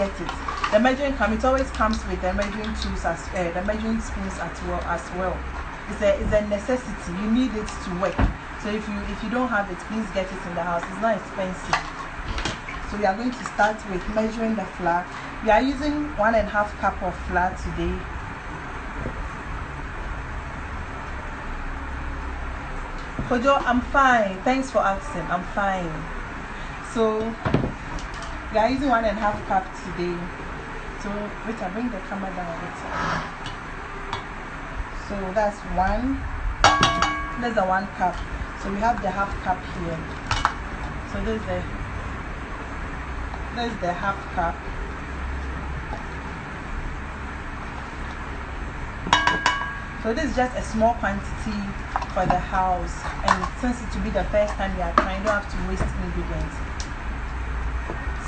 get it. The measuring cup, it always comes with the measuring tools as the measuring spoons as well. It's a necessity. You need it to work. So if you don't have it, please get it in the house. It's not expensive. So we are going to start with measuring the flour. We are using 1.5 cup of flour today. Kojo, I'm fine. Thanks for asking. I'm fine. So we are using 1.5 cup today. So wait, I bring the camera down a bit. So that's the 1 cup. So we have the 1/2 cup here. So this is the 1/2 cup. So this is just a small quantity for the house, and since it will be the first time you are trying, you don't have to waste ingredients.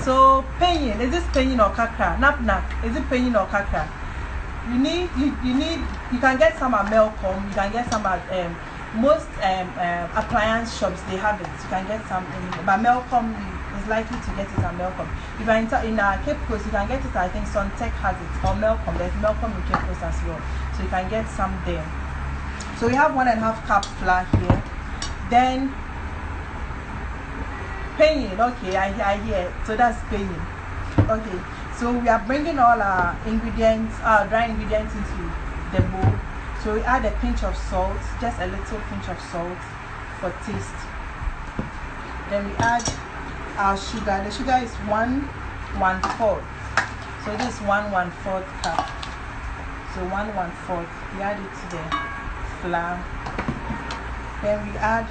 So penyin, is this penyin or kakra? Nap, is it penyin or kakra? You can get some at Melcom, you can get some at most appliance shops, they have it. You can get some but Melcom is likely to get it at Melcom. If you're in Cape Coast, you can get it, I think Suntech has it, or Melcom. There's Melcom in Cape Coast as well, so you can get some there. So we have 1.5 cup flour here. Then penyin, okay, I hear. So that's penyin. Okay, so we are bringing all our ingredients, our dry ingredients into the bowl. So we add a pinch of salt, just a little pinch of salt for taste. Then we add our sugar. The sugar is 1/1/4. So this is 1/1/4 cup. So 1/1/4. We add it to the flour. Then we add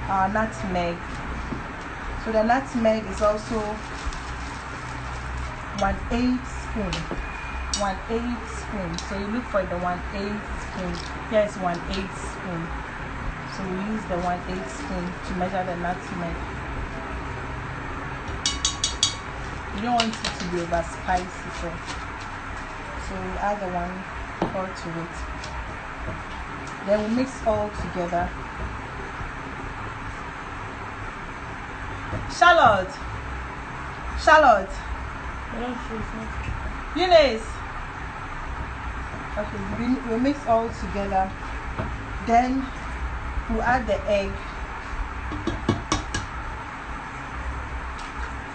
our nutmeg. So the nutmeg is also 1/8 spoon. 1/8 spoon. So you look for the 1/8 spoon. Here is 1/8 spoon. So we use the 1/8 spoon to measure the nutmeg. You don't want it to be over spicy, so we add the 1/4 to it. Then we mix all together. Charlotte. Eunice. Okay, we mix all together. Then we add the egg.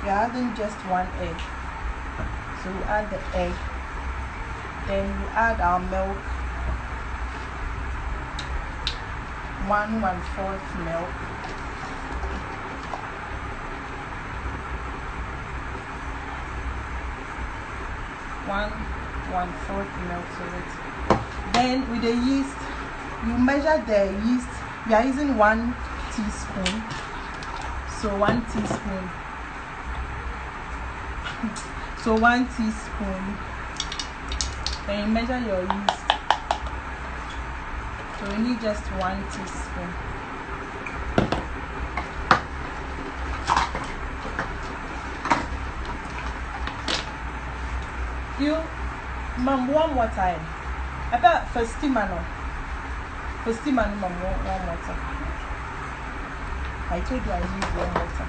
We are adding just 1 egg. So we add the egg. Then we add our milk. 1/1/4 milk. One 1/4 milk to it. Then with the yeast, you measure the yeast. We are using 1 teaspoon. So 1 teaspoon. So 1 teaspoon. Then you measure your yeast. So we need just 1 teaspoon. You warm water. I bet for steamer no. For steamer no warm water. I told you I use warm water.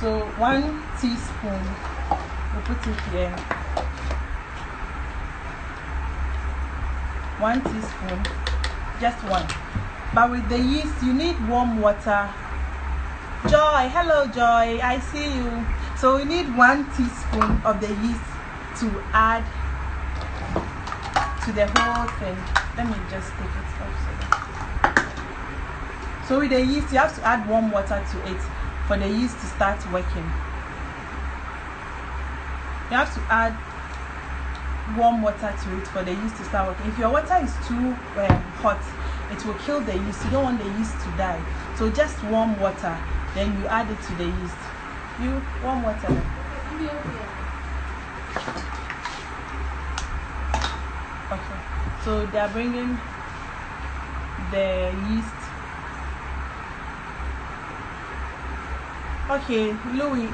So 1 teaspoon. We put it here. 1 teaspoon. Just 1. But with the yeast, you need warm water. Joy, hello Joy, I see you. So we need 1 teaspoon of the yeast to add to the whole thing. Let me just take it off. So with the yeast, you have to add warm water to it for the yeast to start working. You have to add warm water to it for the yeast to start working. If your water is too hot, it will kill the yeast. You don't want the yeast to die. So just warm water, then you add it to the yeast. You warm water. Okay. So they are bringing the yeast. Okay, Louis,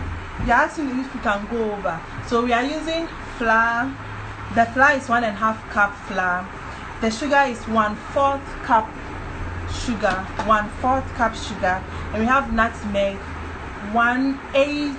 you're asking if we can go over. So we are using flour. The flour is 1.5 cup flour. The sugar is 1/4 cup sugar. 1/4 cup sugar. And we have nutmeg, 1/8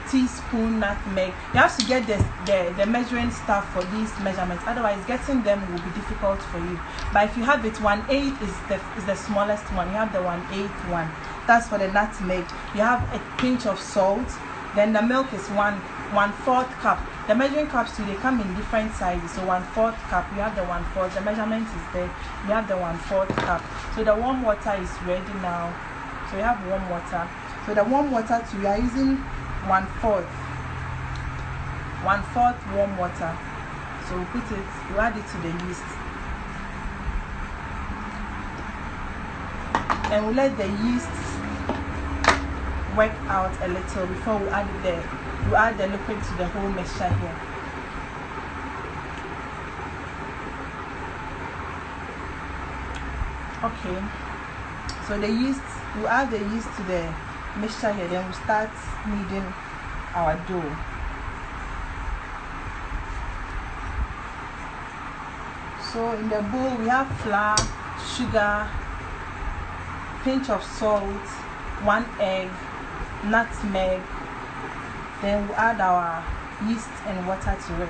teaspoon nutmeg. You have to get the measuring stuff for these measurements, otherwise getting them will be difficult for you. But if you have it, 1/8 is the smallest one. You have the 1/8 one. That's for the nutmeg. You have a pinch of salt. Then the milk is 1/4 cup. The measuring cups too, they come in different sizes. So 1/4 cup. You have the 1/4. The measurement is there. You have the 1/4 cup. So the warm water is ready now. So you have warm water. So the warm water too, we are using 1/4 warm water. So we put it, we add it to the yeast, and we let the yeast work out a little before we add the liquid to the whole mixture here. Okay, so the yeast, we add the yeast to the mixture here, then we start kneading our dough. So in the bowl we have flour, sugar, pinch of salt, 1 egg, nutmeg, then we add our yeast and water to it.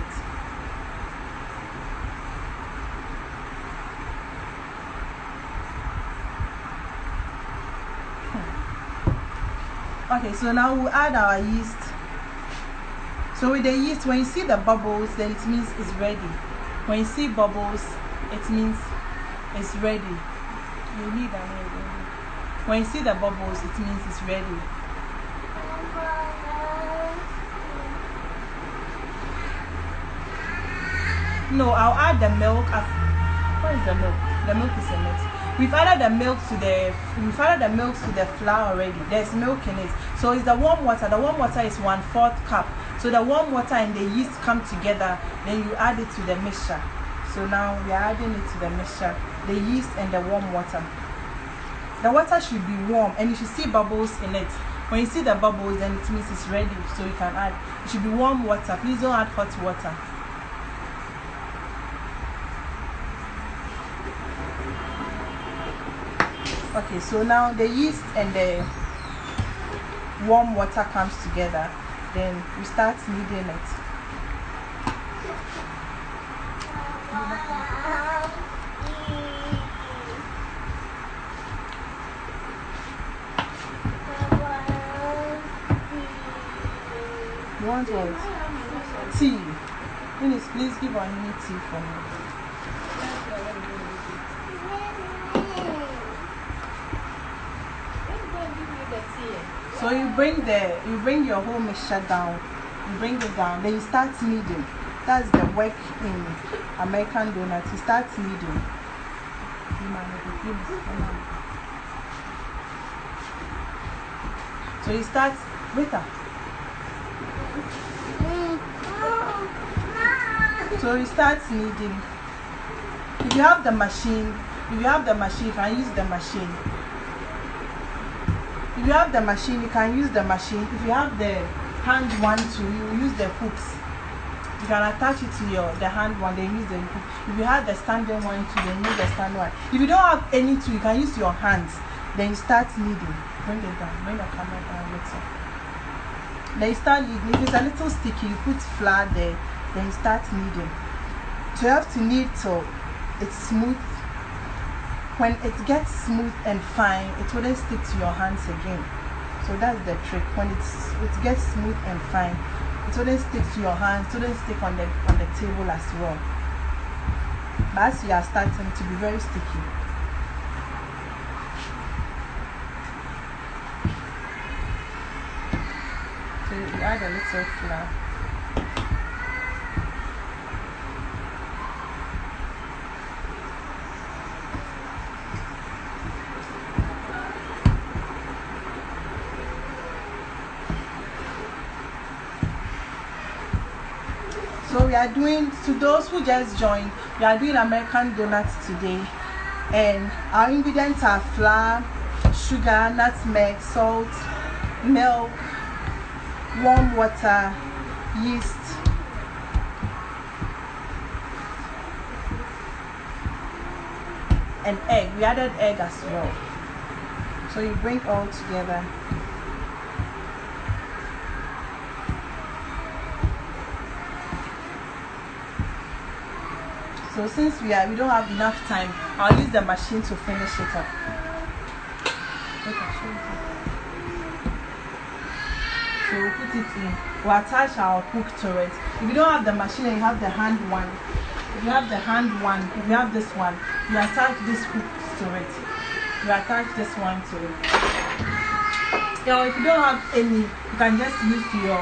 Okay, so now we'll add our yeast. So with the yeast, when you see the bubbles, then it means it's ready. When you see bubbles, it means it's ready. You need an egg. When you see the bubbles, it means it's ready. No, I'll add the milk. What is the milk? The milk is in it. We've added the milk to the flour already. There's milk in it. So it's the warm water. The warm water is 1/4 cup. So the warm water and the yeast come together. Then you add it to the mixture. So now we are adding it to the mixture. The yeast and the warm water. The water should be warm, and you should see bubbles in it. When you see the bubbles, then it means it's ready. So you can add. It should be warm water. Please don't add hot water. Okay, so now the yeast and the warm water comes together, then we start kneading it. You want what? Tea. Please give Annie tea for me. So you bring your whole mixture down. You bring it down. Then you start kneading. That's the work in American donuts. You start kneading. So you start with her. So you start kneading. If you have the machine, you can use the machine. If you have the machine, you can use the machine. If you have the hand one too, you use the hooks. You can attach it to the hand one, then use the hook. If you have the standing one too, then use the standing one. If you don't have any two, you can use your hands. Then you start kneading. Bring it down. Bring the camera down a little. Then you start kneading. If it's a little sticky, you put flour there. Then you start kneading. So you have to knead till it's smooth. When it gets smooth and fine, it wouldn't stick to your hands again. So that's the trick. When it gets smooth and fine, it wouldn't stick to your hands, it wouldn't stick on the table as well. But as you are starting to be very sticky. So you add a little flour. So we are doing, to those who just joined, we are doing American donuts today, and our ingredients are flour, sugar, nutmeg, salt, milk, warm water, yeast, and egg. We added egg as well. So you bring all together. So since we don't have enough time, I'll use the machine to finish it up. So we'll put it in. We'll attach our hook to it. If you don't have the machine and you have the hand one, if you have this one, you attach this hook to it. You attach this one to it. If you don't have any, you can just use your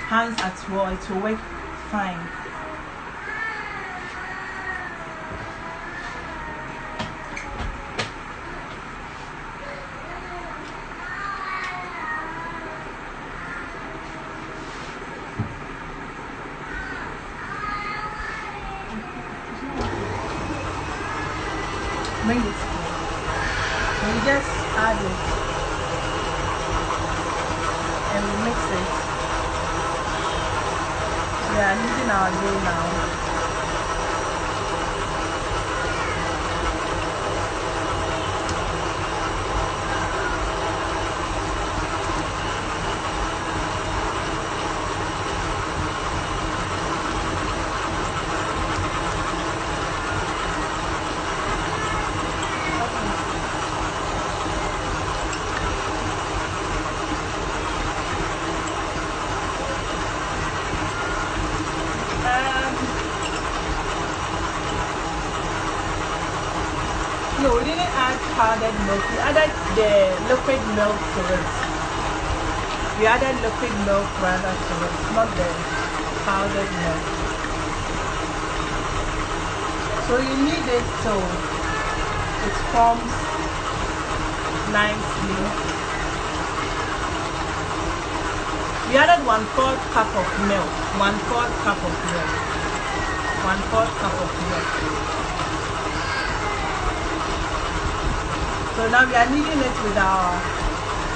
hands as well. It will work fine. Bring it. So we just add it and we mix it. We are using our dough now. No, we didn't add powdered milk. We added the liquid milk to it. We added liquid milk rather to it, not the powdered milk. So you need it so it forms nicely. We added 1/4 cup of milk. 1/4 cup of milk. 1/4 cup of milk. So now we are kneading it with our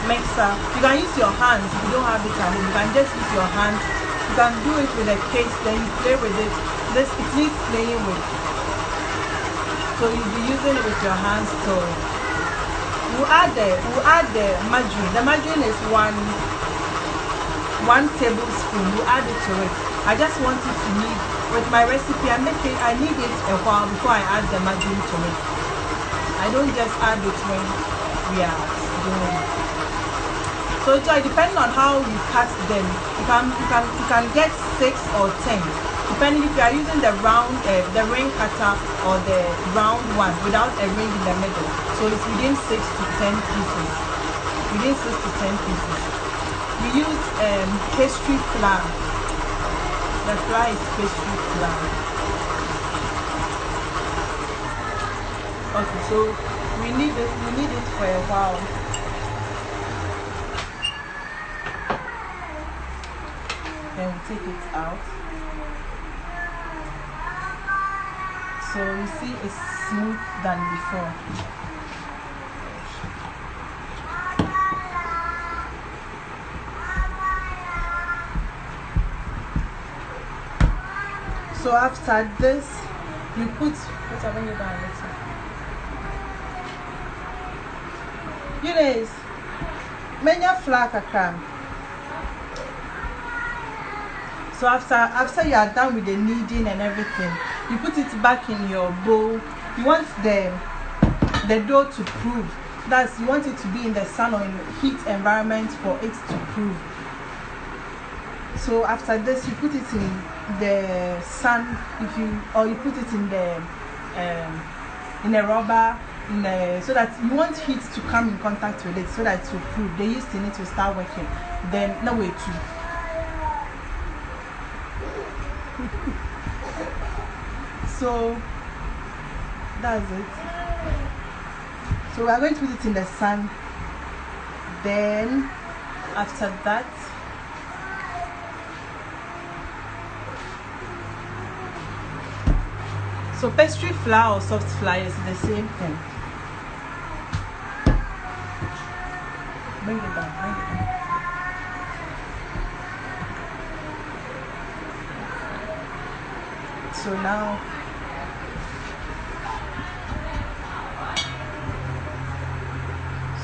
mixer. You can use your hands if you don't have it at home. You can just use your hands. You can do it with a case, then you play with it. It needs playing with. So you'll be using it with your hands too. We'll add the margarine. The margarine is one tablespoon. You add it to it. I just want it to knead. With my recipe, I need it a while before I add the margarine to it. I don't just add it when we are doing it. So depending on how you cut them, you can get 6 or 10, depending if you are using the round, the ring cutter or the round one without a ring in the middle. So it's within 6 to 10 pieces. Within 6 to 10 pieces. We use pastry flour. The flour is pastry flour. Okay, so we need it for a while. Then we take it out. So you see it's smooth than before. So after this, you put whatever you down later. Eunice, menya flour kakra. So after you are done with the kneading and everything, you put it back in your bowl. You want the dough to prove. You want it to be in the sun or in heat environment for it to prove. So after this, you put it in the sun. Or you put it in the in a rubber. So that you want heat to come in contact with it, so that it will prove. The yeast in it will start working. Then no way to. So that's it. So we are going to put it in the sun. Then after that, so pastry flour or soft flour is the same thing. Bring it down, bring it down. So now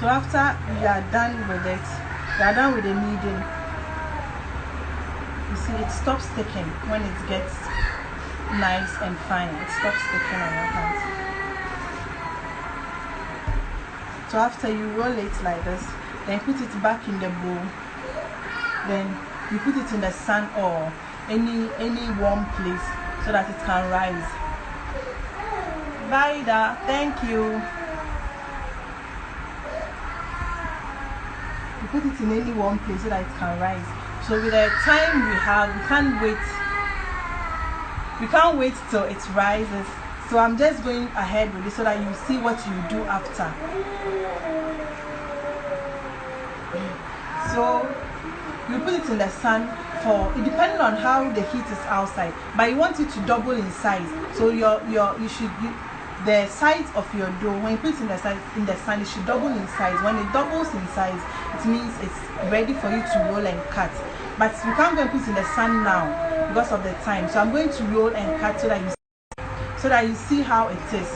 after you are done with it, you are done with the kneading. You see it stops sticking when it gets nice and fine. It stops sticking on your hands. So after you roll it like this, then put it back in the bowl. Then you put it in the sun or any warm place so that it can rise. Vida, thank you. You put it in any warm place so that it can rise. So with the time we have, we can't wait till it rises. So I'm just going ahead with it so that you see what you do after. So you put it in the sun for, it depending on how the heat is outside, but you want it to double in size. So the size of your dough, when you put it in the sun, it should double in size. When it doubles in size, it means it's ready for you to roll and cut. But you can't go and put it in the sun now because of the time. So I'm going to roll and cut so that you see how it is.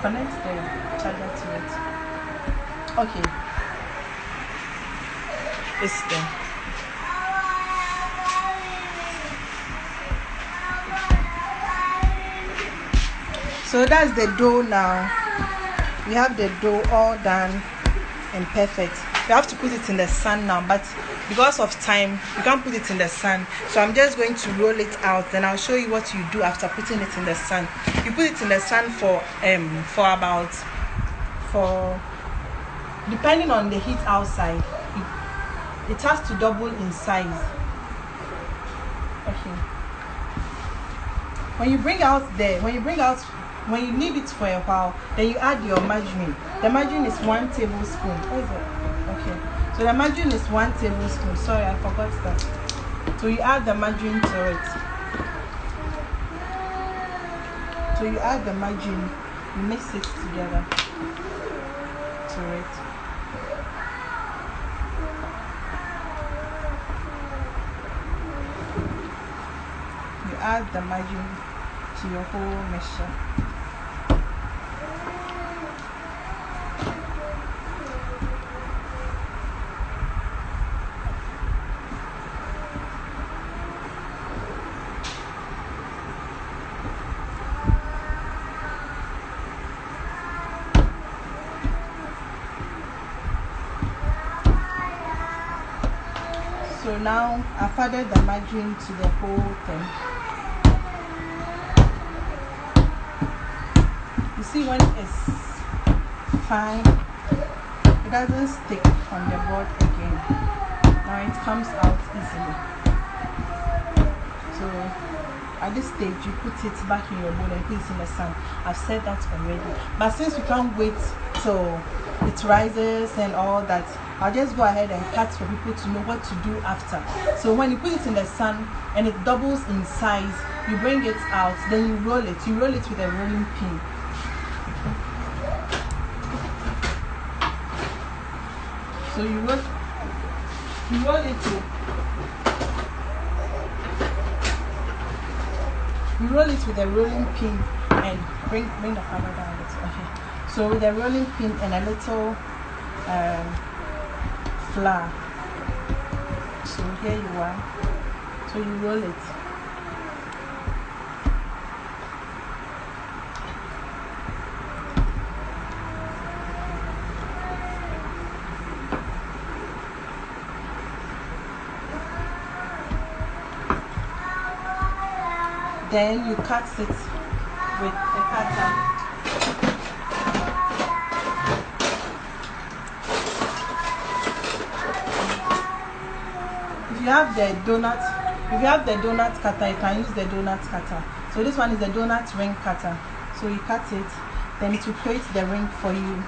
Connect the charger to it. Okay. It's there. So that's the dough now. We have the dough all done and perfect. We have to put it in the sun now, but because of time, you can't put it in the sun. So I'm just going to roll it out. Then I'll show you what you do after putting it in the sun. You put it in the sun for depending on the heat outside, it has to double in size. Okay. When you need it for a while, then you add your margarine. The margarine is 1 tablespoon. What is it? Okay. So the margarine is 1 tablespoon. Sorry, I forgot that. So you add the margarine to it. So you add the margarine, you mix it together to it. You add the margarine to your whole mixture. So now I've added the margarine to the whole thing. You see, when it's fine, it doesn't stick on the board again. Now it comes out easily. So at this stage, you put it back in your bowl and put it in the sun. I've said that already. But since we can't wait till it rises and all that, I'll just go ahead and cut for people to know what to do after. So when you put it in the sun and it doubles in size, you bring it out, then you roll it. You roll it with a rolling pin. So you roll it with a rolling pin and bring the camera down a little. Okay. So with a rolling pin and a little flour. So here you are. So you roll it. Then you cut it with a cutter. If you have the donut cutter, you can use the donut cutter. So this one is the donut ring cutter. So you cut it, then it will create the ring for you.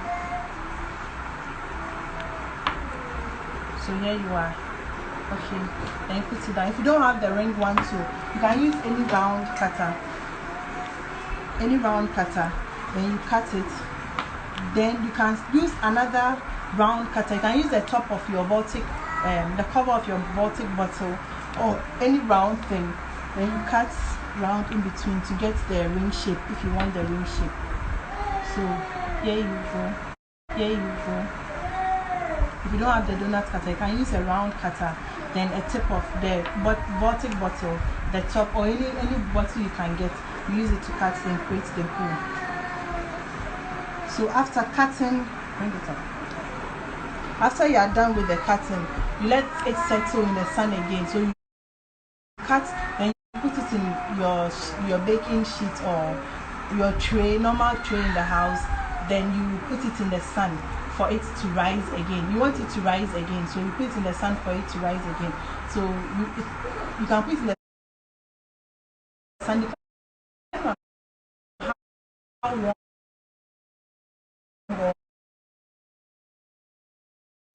So here you are. Okay, then you put it down. If you don't have the ring one too, you can use any round cutter. Then you cut it. Then you can use another round cutter. You can use the top of your Baltic, the cover of your Baltic bottle, or any round thing. Then you cut round in between to get the ring shape if you want the ring shape. So here you go. If you don't have the donut cutter, you can use a round cutter, then a tip of the Baltic bottle, the top, or any bottle you can get. you use it to cut and create the hole. So after cutting, bring it up. After you are done with the cutting, you let it settle in the sun again. So you cut and you put it in your baking sheet or your tray, normal tray in the house. Then you put it in the sun for it to rise again. You want it to rise again, so you put it in the sun for it to rise again. So you can put it in the sun depending on how warm or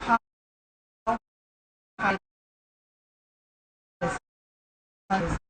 how high the sun is.